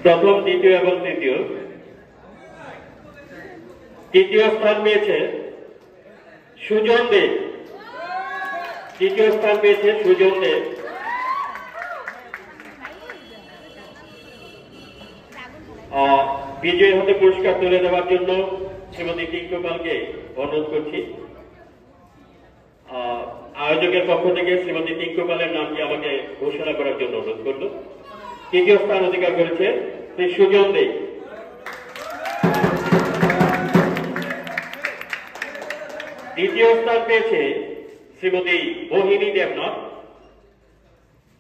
প্রথম, দ্বিতীয় এবং তৃতীয়। তৃতীয় স্থান পেয়েছে সুজন দে। তৃতীয় স্থান পেয়েছে সুজন দে। বিজয়ী হাতে পুরস্কার তুলে দেওয়ার জন্য শ্রীমতী টিঙ্কু পালকে অনুরোধ করছি। আয়োজকের পক্ষ থেকে শ্রীমতী টিঙ্কু পালের নামটি আমাকে ঘোষণা করার জন্য অনুরোধ করল। তৃতীয় স্থান অধিকার করেছে শ্রী সুজন দে। দ্বিতীয় স্থান পেয়েছে শ্রীমতী মোহিনী দেবনাথ।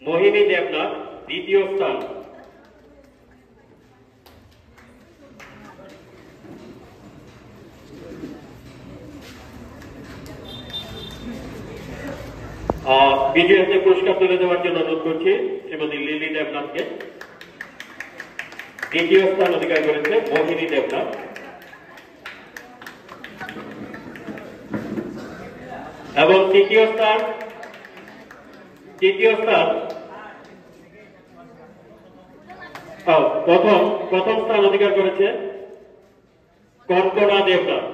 মোহিনী দেবনাথ দ্বিতীয় স্থান। বিজয়ী হাতে পুরস্কার তুলে দেওয়ার জন্য অনুরোধ করছি শ্রীমতী লিলি দেবনাথকে। দ্বিতীয় স্থান অধিকার করেছে মোহিনী দেবনাথ। এবং তৃতীয় স্থান প্রথম স্থান অধিকার করেছে কনকনা দেবনাথ।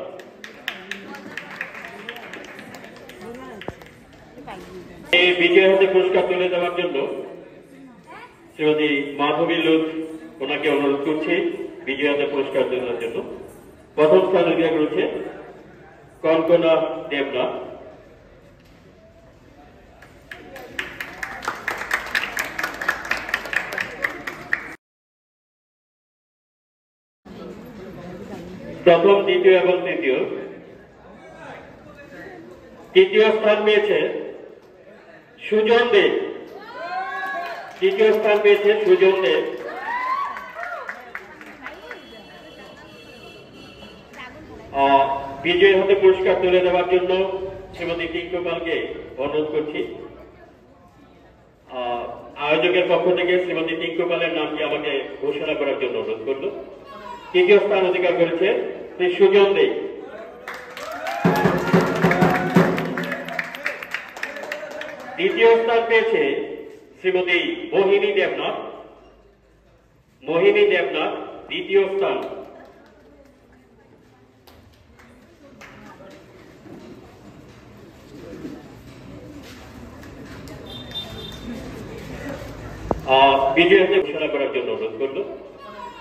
এই বিজয়ী হাতে পুরস্কার তুলে দেওয়ার জন্য শ্রীমতী মাধবী লুৎ ওনাকে অনুরোধ করছি বিজয়ী হাতে পুরস্কার দেওয়ার জন্য। প্রথম স্থান অধিকার করেছে কনকনা দেবনাথ। প্রথম, দ্বিতীয় এবং তৃতীয়। তৃতীয় স্থান পেয়েছে সুজন দে। তৃতীয় স্থান পেয়েছে সুজন দে। বিজয়ী হাতে পুরস্কার তুলে দেওয়ার জন্য শ্রীমতী টিঙ্কু পালকে অনুরোধ করছি। আয়োজকের পক্ষ থেকে শ্রীমতী টিঙ্কু পালের নামটি আমাকে ঘোষণা করার জন্য অনুরোধ করল। তৃতীয় স্থান অধিকার করেছে শ্রী সুজন দে। দ্বিতীয় স্থান পেয়েছে শ্রীমতী মোহিনী দেবনাথ। মোহিনী দেবনাথ দ্বিতীয় স্থান। বিজয়ী হাতে ঘোষণা করার জন্য অনুরোধ করল।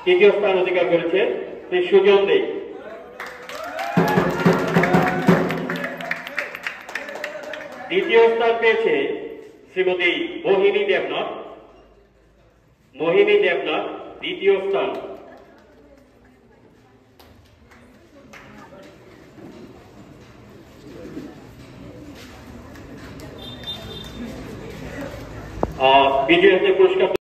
তৃতীয় স্থান অধিকার করেছে শ্রী সুজন দে। দ্বিতীয় স্থান পেয়েছে শ্রীমতী মোহিনী দেবনাথ। মোহিনী দেবনাথ দ্বিতীয় স্থান। বিজয়ী হাতে পুরস্কার